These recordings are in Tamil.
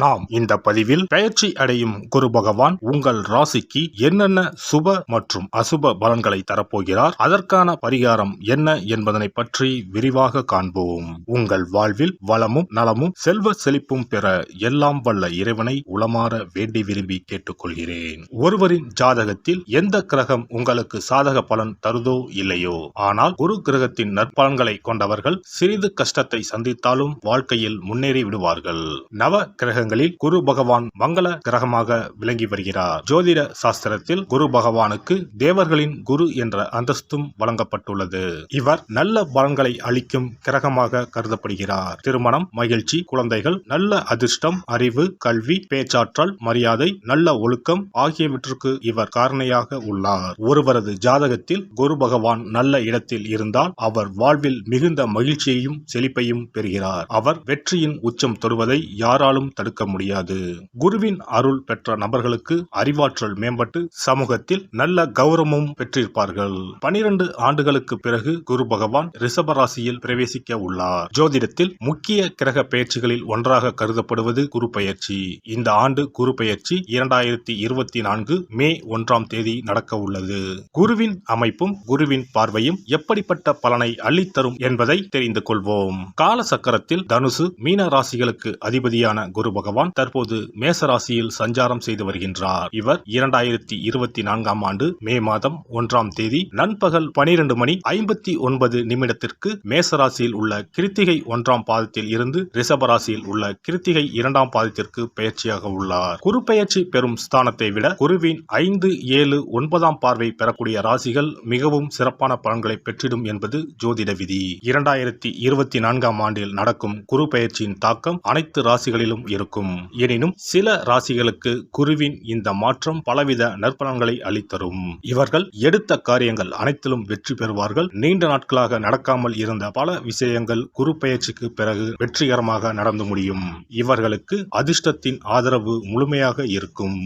நாம் இந்த பதிவில் பெயர்ச்சி அடையும் குரு பகவான் உங்கள் ராசிக்கு என்னென்ன சுப மற்றும் அசுப பலன்களை தரப்போகிறார், அதற்கான பரிகாரம் என்ன என்பதனை பற்றி விரிவாக காண்போம். உங்கள் வாழ்வில் வளமும் நலமும் செல்வ செழிப்பும் பெற எல்லாம் வல்ல இறைவனை உளமாற வேண்டி விரும்பி கேட்டுக்கொள்கிறேன். ஒருவரின் ஜாதகத்தில் எந்த கிரகம் உங்களுக்கு சாதக பலன் தருதோ இல்லையோ, ஆனால் குரு கிரகத்தின் நற்பலன்களை கொண்டவர்கள் சிறிது கஷ்டத்தை சந்தித்தாலும் வாழ்க்கையில் முன்னேறி விடுவார்கள். நவ கிரகங்களில் குரு பகவான் மங்கள கிரகமாக விளங்கி வருகிறார். ஜோதிட சாஸ்திரத்தில் குரு பகவானுக்கு தேவர்களின் குரு என்ற அந்தஸ்தும் வழங்கப்பட்டுள்ளது. இவர் நல்ல பலன்களை அளிக்கும் கிரகமாக கருதப்படுகிறார். திருமணம், மகிழ்ச்சி, குழந்தைகள், நல்ல அதிர்ஷ்டம், அறிவு, கல்வி, பேச்சாற்றல், மரியாதை, நல்ல ஒழுக்கம் ஆகியவற்றுக்கு இவர் காரணியாக உள்ளார். ஒருவரது ஜாதகத்தில் குரு பகவான் நல்ல இடத்தில் இருந்தால் அவர் வாழ்வில் மிகுந்த மகிழ்ச்சியையும் செழிப்பையும் பெறுகிறார். அவர் வெற்றியின் உச்சம் தொடுவதை யாராலும் தடுக்க முடியாது. குருவின் அருள் பெற்ற நபர்களுக்கு அறிவாற்றல் மேம்பட்டு சமூகத்தில் நல்ல கௌரவமும் பெற்றிருப்பார்கள். 12 ஆண்டுகளுக்கு பிறகு குரு பகவான் ரிஷப ராசியில் பிரவேசிக்க உள்ளார். ஜோதிடத்தில் முக்கிய கிரக பெயர்ச்சிகளில் ஒன்றாக கருதப்படுவது குரு பெயர்ச்சி. இந்த ஆண்டு குரு பெயர்ச்சி 2024 மே 1ஆம் தேதி நடக்க உள்ளது. குருவின் அமைப்பும் குருவின் பார்வையும் எப்படிப்பட்ட பலனை அள்ளித்தரும் என்பதை தெரிந்து கொள்வோம். கால சக்கரத்தில் தனுசு, மீன ராசிகளுக்கு அதிபதியான குரு பகவான் தற்போது மேச ராசியில் சஞ்சாரம் செய்து வருகின்றார். இவர் 2024ஆம் ஆண்டு மே மாதம் 1ஆம் தேதி நண்பகல் 12:59 மேச ராசியில் உள்ள கிருத்திகை 1ஆம் பாதத்தில் இருந்து ரிஷப ராசியில் உள்ள கிருத்திகை 2ஆம் பாதத்திற்கு பெயர்ச்சியாக உள்ளார். குரு பெயர்ச்சி பெறும் ஸ்தானத்தை விட குருவின் 5, 7, 9ஆம் பார்வை பெறக்கூடிய ராசிகள் மிகவும் சிறப்பான பலன்களை பெற்றிடும் என்பது ஜோதிட விதி. 2024ஆம் ஆண்டில் நடக்கும் குரு பெயர்ச்சியின் தாக்கம் அனைத்து ராசிகளிலும் இருக்கும். எனினும் சில ராசிகளுக்கு குருவின் இந்த மாற்றம் பலவித நற்பலன்களை அளித்தரும். இவர்கள் எடுத்த காரியங்கள் அனைத்திலும் வெற்றி பெறுவார்கள். நீண்ட நாட்களாக நடக்காமல் இருந்த பல விஷயங்கள் குரு பெயர்ச்சிக்கு பிறகு வெற்றிகரமாக நடந்து முடியும். இவர்களுக்கு அதிர்ஷ்டத்தின் ஆதரவு முழுமையாக இருக்கும்.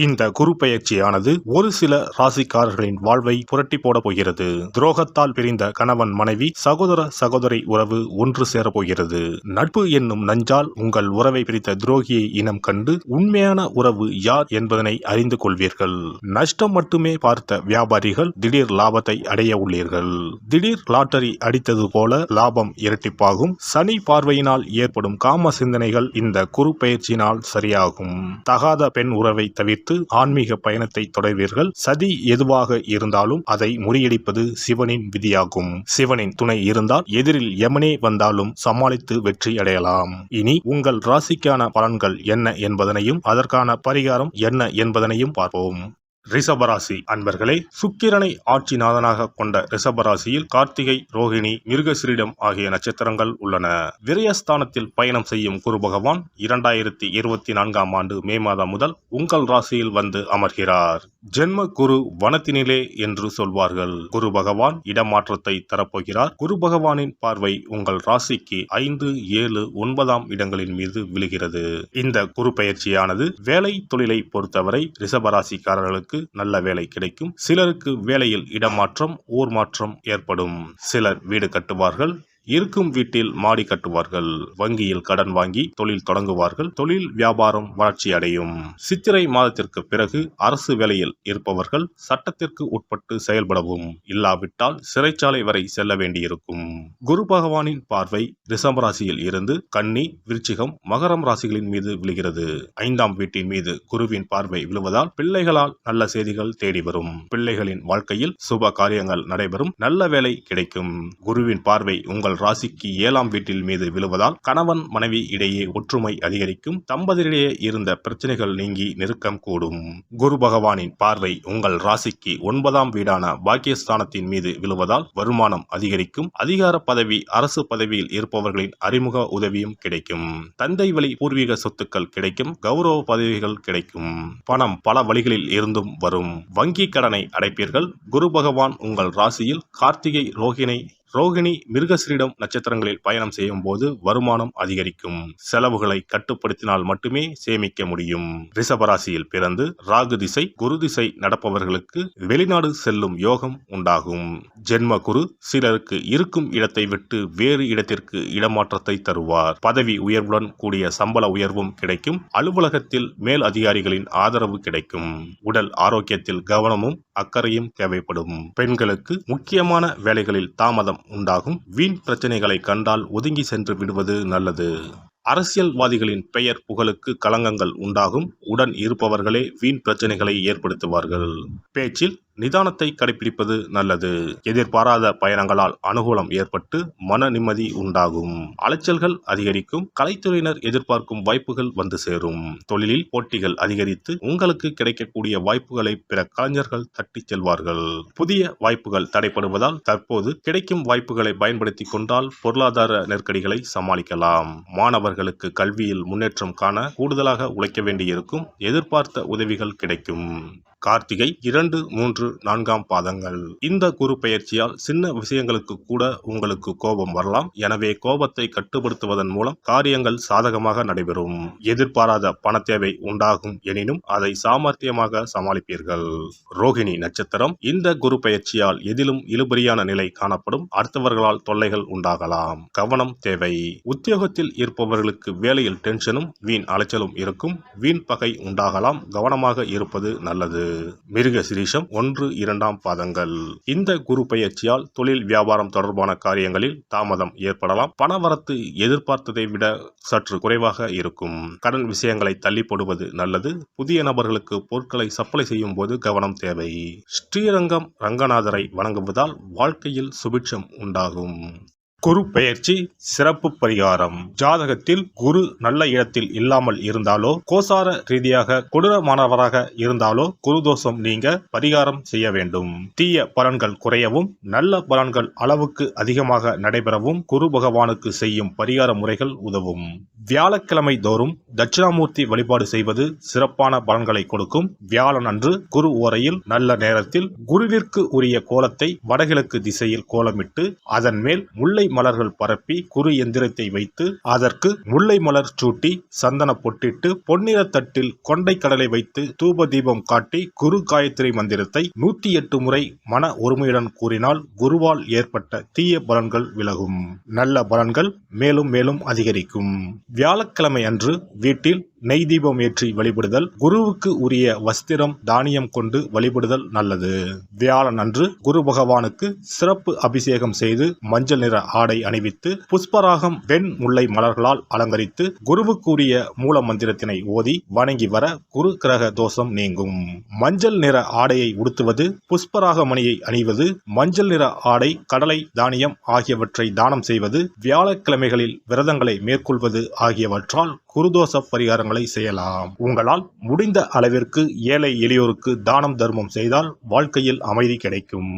இந்த குரு பெயர்ச்சியானது ஒரு சில ராசிக்காரர்களின் வாழ்வை புரட்டி போட போகிறது. துரோகத்தால் பிரிந்த கணவன் மனைவி, சகோதர சகோதரி உறவு ஒன்று சேரப் போகிறது. நட்பு என்னும் நஞ்சால் உங்கள் உறவை பிரித்த துரோகியை இனம் கண்டு உண்மையான உறவு யார் என்பதனை அறிந்து கொள்வீர்கள். நஷ்டம் மட்டுமே பார்த்த வியாபாரிகள் திடீர் லாபத்தை அடைய உள்ளீர்கள். திடீர் லாட்டரி அடித்தது போல லாபம் இரட்டிப்பாகும். சனி பார்வையினால் ஏற்படும் காம சிந்தனைகள் இந்த குரு பெயர்ச்சியினால் சரியாகும். தகாத பெண் உறவை தவிர்த்து ஆன்மீக பயணத்தை தொடர்வீர்கள். சதி எதுவாக இருந்தாலும் அதை முறியடிப்பது சிவனின் விதியாகும். சிவனின் துணை இருந்தால் எதிரில் யமனே வந்தாலும் சமாளித்து வெற்றி அடையலாம். இனி உங்கள் ராசிக்கான பலன்கள் என்ன என்பதனையும் அதற்கான பரிகாரம் என்ன என்பதனையும் பார்ப்போம். ரிஷபராசி அன்பர்களே, சுக்கிரனை ஆட்சிநாதனாக கொண்ட ரிஷபராசியில் கார்த்திகை, ரோகிணி, மிருகசிரிடம் ஆகிய நட்சத்திரங்கள் உள்ளன. விரயஸ்தானத்தில் பயணம் செய்யும் குரு பகவான் 2024ஆம் ஆண்டு மே மாதம் முதல் உங்கள் ராசியில் வந்து அமர்கிறார். ஜென்ம குரு வனத்தினிலே என்று சொல்வார்கள். குரு பகவான் இடமாற்றத்தை தரப்போகிறார். குரு பகவானின் பார்வை உங்கள் ராசிக்கு 5, 7, 9ஆம் இடங்களின் மீது விழுகிறது. இந்த குரு பெயர்ச்சியானது வேலை தொழிலை பொறுத்தவரை ரிஷபராசிக்காரர்களுக்கு நல்ல வேலை கிடைக்கும். சிலருக்கு வேலையில் இடமாற்றம், ஊர் மாற்றம் ஏற்படும். சிலர் வீடு கட்டுவார்கள். இருக்கும் வீட்டில் மாடி கட்டுவார்கள். வங்கியில் கடன் வாங்கி தொழில் தொடங்குவார்கள். தொழில் வியாபாரம் வளர்ச்சி அடையும். சித்திரை மாதத்திற்கு பிறகு அரசு வேலையில் இருப்பவர்கள் சட்டத்திற்கு உட்பட்டு செயல்படவும், இல்லாவிட்டால் சிறைச்சாலை வரை செல்ல வேண்டியிருக்கும். குரு பகவானின் பார்வை ரிஷப ராசியில் இருந்து கன்னி, விருச்சிகம், மகரம் ராசிகளின் மீது விழுகிறது. 5ஆம் வீட்டின் மீது குருவின் பார்வை விழுவதால் பிள்ளைகளால் நல்ல செய்திகள் தேடி வரும். பிள்ளைகளின் வாழ்க்கையில் சுப காரியங்கள் நடைபெறும். நல்ல வேலை கிடைக்கும். குருவின் பார்வை உங்கள் ராசிக்கு 7ஆம் வீட்டில் மீது விழுவதால் கணவன் மனைவி இடையே ஒற்றுமை அதிகரிக்கும். தம்பதியிடையே இருந்த பிரச்சனைகள் நீங்கி நெருக்கம் கூடும். குரு பகவானின் பார்வை உங்கள் ராசிக்கு 9ஆம் வீடான பாக்கியஸ்தானத்தின் மீது விழுவதால் வருமானம் அதிகரிக்கும். அதிகார பதவி, அரசு பதவியில் இருப்பவர்களின் அறிமுக உதவியும் கிடைக்கும். தந்தை வழி பூர்வீக சொத்துக்கள் கிடைக்கும். கௌரவ பதவிகள் கிடைக்கும். பணம் பல வழிகளில் இருந்தும் வரும். வங்கி கடனை அடைப்பீர்கள். குரு பகவான் உங்கள் ராசியில் கார்த்திகை, ரோகிணி ரோகிணி மிருகஸ்ரீடம் நட்சத்திரங்களில் பயணம் செய்யும் போது வருமானம் அதிகரிக்கும். செலவுகளை கட்டுப்படுத்தினால் மட்டுமே சேமிக்க முடியும். ரிஷபராசியில் பிறந்து ராகு திசை குரு திசை நடப்பவர்களுக்கு வெளிநாடு செல்லும் யோகம் உண்டாகும். ஜென்ம குரு சிலருக்கு இருக்கும் இடத்தை விட்டு வேறு இடத்திற்கு இடமாற்றத்தை தருவார். பதவி உயர்வுடன் கூடிய சம்பள உயர்வும் கிடைக்கும். அலுவலகத்தில் மேல் அதிகாரிகளின் ஆதரவு கிடைக்கும். உடல் ஆரோக்கியத்தில் கவனமும் அக்கறையும் தேவைப்படும். பெண்களுக்கு முக்கியமான வேலைகளில் தாமதம் உண்டாகும். வீண் பிரச்சனைகளை கண்டால் ஒதுங்கி சென்று விடுவது நல்லது. அரசியல்வாதிகளின் பெயர் புகழுக்கு களங்கங்கள் உண்டாகும். உடன் இருப்பவர்களே வீண் பிரச்சனைகளை ஏற்படுத்துவார்கள். பேச்சில் நிதானத்தை கடைபிடிப்பது நல்லது. எதிர்பாராத பயணங்களால் அனுகூலம் ஏற்பட்டு மன நிம்மதி உண்டாகும். அலைச்சல்கள் அதிகரிக்கும். கலைத்துறையினர் எதிர்பார்க்கும் வாய்ப்புகள் வந்து சேரும். தொழிலில் போட்டிகள் அதிகரித்து உங்களுக்கு கிடைக்கக்கூடிய வாய்ப்புகளை பிற கலைஞர்கள் தட்டிச் செல்வார்கள். புதிய வாய்ப்புகள் தடைப்படுவதால் தற்போது கிடைக்கும் வாய்ப்புகளை பயன்படுத்திக் கொண்டால் பொருளாதார நெருக்கடிகளை சமாளிக்கலாம். மாணவர்களுக்கு கல்வியில் முன்னேற்றம் காண கூடுதலாக உழைக்க வேண்டியிருக்கும். எதிர்பார்த்த உதவிகள் கிடைக்கும். கார்த்திகை 2, 3, 4 பாதங்கள். இந்த குரு பெயர்ச்சியால் சின்ன விஷயங்களுக்கு கூட உங்களுக்கு கோபம் வரலாம். எனவே கோபத்தை கட்டுப்படுத்துவதன் மூலம் காரியங்கள் சாதகமாக நடைபெறும். எதிர்பாராத பண தேவை உண்டாகும் எனினும் அதை சாமர்த்தியமாக சமாளிப்பீர்கள். ரோகிணி நட்சத்திரம். இந்த குரு பெயர்ச்சியால் எதிலும் இழுபறியான நிலை காணப்படும். அடுத்தவர்களால் தொல்லைகள் உண்டாகலாம். கவனம் தேவை. உத்தியோகத்தில் இருப்பவர்களுக்கு வேலையில் டென்ஷனும் வீண் அலைச்சலும் இருக்கும். வீண் பகை உண்டாகலாம். கவனமாக இருப்பது நல்லது. மிருகசீரிஷம் 1, 2 பாதங்கள். இந்த குரு பெயர்ச்சியால் தொழில் வியாபாரம் தொடர்பான காரியங்களில் தாமதம் ஏற்படலாம். பணவரத்து எதிர்பார்த்ததை விட சற்று குறைவாக இருக்கும். கடன் விஷயங்களை தள்ளி போடுவது நல்லது. புதிய நபர்களுக்கு பொருட்களை சப்ளை செய்யும் போது கவனம் தேவை. ஸ்ரீரங்கம் ரங்கநாதரை வணங்குவதால் வாழ்க்கையில் சுபிட்சம் உண்டாகும். குரு பெயர்ச்சி சிறப்பு பரிகாரம். ஜாதகத்தில் குரு நல்ல இடத்தில் இல்லாமல் இருந்தாலோ கோசார ரீதியாக கொடூரமானவராக இருந்தாலோ குரு தோஷம் நீங்க பரிகாரம் செய்ய வேண்டும். தீய பலன்கள் குறையவும் நல்ல பலன்கள் அளவுக்கு அதிகமாக நடைபெறவும் குரு பகவானுக்கு செய்யும் பரிகார முறைகள் உதவும். வியாழக்கிழமை தோறும் தட்சிணாமூர்த்தி வழிபாடு செய்வது சிறப்பான பலன்களை கொடுக்கும். வியாழன் அன்று குரு ஓரையில் நல்ல நேரத்தில் குருவிற்கு உரிய கோலத்தை வடகிழக்கு திசையில் கோலமிட்டு அதன் மேல் முல்லை மலர்கள் பரப்பி குரு எந்திரத்தை வைத்து அதற்கு முல்லை மலர் சூட்டி சந்தன பொட்டிட்டு பொன்னிற தட்டில் கொண்டை கடலை வைத்து தூப தீபம் காட்டி குரு காயத்ரி மந்திரத்தை 108 முறை மன ஒருமையுடன் கூறினால் குருவால் ஏற்பட்ட தீய பலன்கள் விலகும். நல்ல பலன்கள் மேலும் மேலும் அதிகரிக்கும். வியாழக்கிழமை அன்று வீட்டில் நெய் தீபம் ஏற்றி வழிபடுதல். குருவுக்கு உரிய வஸ்திரம் தானியம் கொண்டு வழிபடுதல் நல்லது. வியாழன் அன்று குரு பகவானுக்கு சிறப்பு அபிஷேகம் செய்து மஞ்சள் நிற ஆடை அணிவித்து புஷ்பராகம் வெண் முல்லை மலர்களால் அலங்கரித்து குருவுக்குரிய மூல மந்திரத்தினை ஓதி வணங்கி வர குரு கிரக தோஷம் நீங்கும். மஞ்சள் நிற ஆடையை உடுத்துவது, புஷ்பராக மணியை அணிவது, மஞ்சள் நிற ஆடை, கடலை, தானியம் ஆகியவற்றை தானம் செய்வது, வியாழக்கிழமைகளில் விரதங்களை மேற்கொள்வது ஆகியவற்றால் குருதோஷ பரிகாரங்களை செய்யலாம். உங்களால் முடிந்த அளவிற்கு ஏழை எளியோருக்கு தானம் தர்மம் செய்தால் வாழ்க்கையில் அமைதி கிடைக்கும்.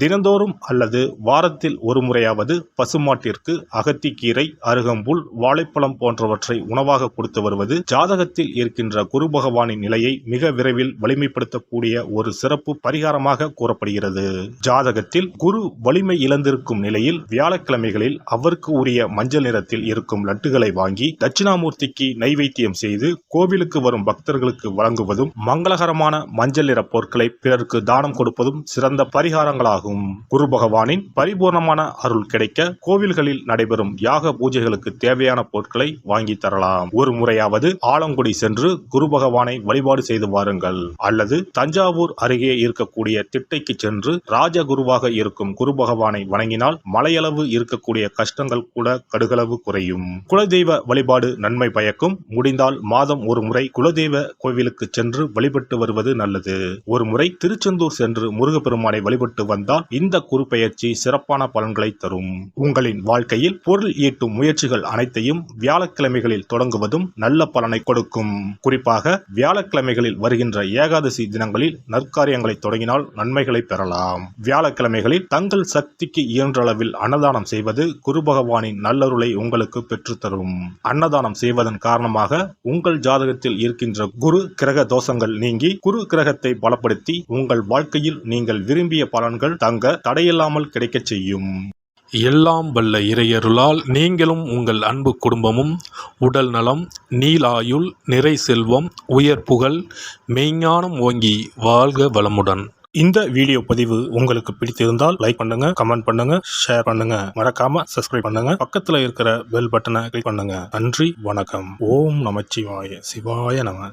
தினந்தோறும் அல்லது வாரத்தில் ஒரு முறையாவது பசுமாட்டிற்கு அகத்திக்கீரை, அருகம்புல், வாழைப்பழம் போன்றவற்றை உணவாக கொடுத்து வருவது ஜாதகத்தில் இருக்கின்ற குரு பகவானின் நிலையை மிக விரைவில் வலிமைப்படுத்தக்கூடிய ஒரு சிறப்பு பரிகாரமாக கூறப்படுகிறது. ஜாதகத்தில் குரு வலிமை இழந்திருக்கும் நிலையில் வியாழக்கிழமைகளில் அவருக்கு உரிய மஞ்சள் நிறத்தில் இருக்கும் லட்டுகளை வாங்கி தட்சிணாமூர்த்திக்கு நைவேத்தியம் செய்து கோவிலுக்கு வரும் பக்தர்களுக்கு வழங்குவதும் மங்களகரமான மஞ்சள் நிற பொருட்களை பிறருக்கு தானம் கொடுப்பதும் சிறந்த பரிகாரங்களாகும். குரு பகவானின் பரிபூர்ணமான அருள் கிடைக்க கோவில்களில் நடைபெறும் யாக பூஜைகளுக்கு தேவையான பொருட்களை வாங்கி தரலாம். ஒரு முறையாவது ஆலங்குடி சென்று குரு பகவானை வழிபாடு செய்து வாருங்கள். அல்லது தஞ்சாவூர் அருகே இருக்கக்கூடிய திட்டைக்கு சென்று ராஜகுருவாக இருக்கும் குரு பகவானை வணங்கினால் மலையளவு இருக்கக்கூடிய கஷ்டங்கள் கூட கடுகளவு குறையும். குலதெய்வ வழிபாடு நன்மை பயக்கும். முடிந்தால் மாதம் ஒரு முறை குலதெய்வ கோவிலுக்கு சென்று வழிபட்டு வருவது நல்லது. ஒரு முறை திருச்செந்தூர் சென்று முருகப்பெருமானை வழிபட்டு வந்தால் இந்த குரு பெயர்ச்சி சிறப்பான பலன்களை தரும். உங்களின் வாழ்க்கையில் பொருள் ஈட்டும் முயற்சிகள் அனைத்தையும் வியாழக்கிழமைகளில் தொடங்குவதும் நல்ல பலனை கொடுக்கும். குறிப்பாக வியாழக்கிழமைகளில் வருகின்ற ஏகாதசி தினங்களில் நற்காரியங்களை தொடங்கினால் நன்மைகளை பெறலாம். வியாழக்கிழமைகளில் தங்கள் சக்திக்கு இயன்ற அளவில் அன்னதானம் செய்வது குரு பகவானின் நல்லருளை உங்களுக்கு பெற்றுத்தரும். அன்னதானம் செய்வதன் காரணமாக உங்கள் ஜாதகத்தில் இருக்கின்ற குரு கிரக தோஷங்கள் நீங்கி குரு கிரகத்தை பலப்படுத்தி உங்கள் வாழ்க்கையில் நீங்கள் விரும்பிய பலன்கள் தங்க தடையில்லாமல் கிடைக்கச் செய்யும். எல்லாம் வல்ல இறையருளால் நீங்களும் உங்கள் அன்பு குடும்பமும் உடல் நலம், நீலாயுள், நிறை செல்வம், உயர் புகழ், மெய்ஞானம் ஓங்கி வாழ்க வளமுடன். இந்த வீடியோ பதிவு உங்களுக்கு பிடித்திருந்தால் லைக் பண்ணுங்க, கமெண்ட் பண்ணுங்க, ஷேர் பண்ணுங்க, மறக்காம சப்ஸ்கிரைப் பண்ணுங்க, பக்கத்துல இருக்கிற பெல் பட்டனை கிளிக் பண்ணுங்க. நன்றி, வணக்கம். ஓம் நமச்சிவாய, சிவாய நம.